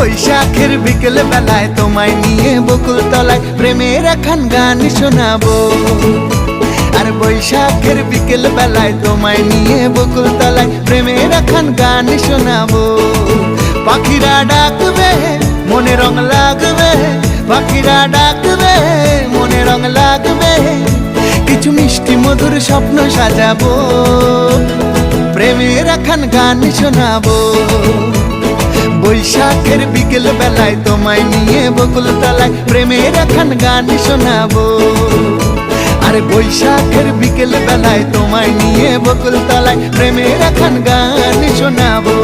বৈশাখের বিকেল বেলায় তোমায় নিয়ে বকুল তলায় প্রেমের একখান গান শোনাবো। আর বৈশাখের বিকেল বেলায় তোমায় নিয়ে বকুল তলায় প্রেমের একখান গান শোনাবো। পাখিরা ডাকবে মনে রং লাগবে, পাখিরা ডাকবে মনে রং লাগবে, কিছু মিষ্টি মধুর স্বপ্ন সাজাবো, প্রেমের একখান গান শোনাবো। বৈশাখের বিকেল বেলায় তোমায় নিয়ে বকুল তলায় প্রেমের একখান গান শোনাবো। আর বৈশাখের বিকেল বেলায় তোমায় নিয়ে বকুল তলায় প্রেমের একখান গান শোনাবো।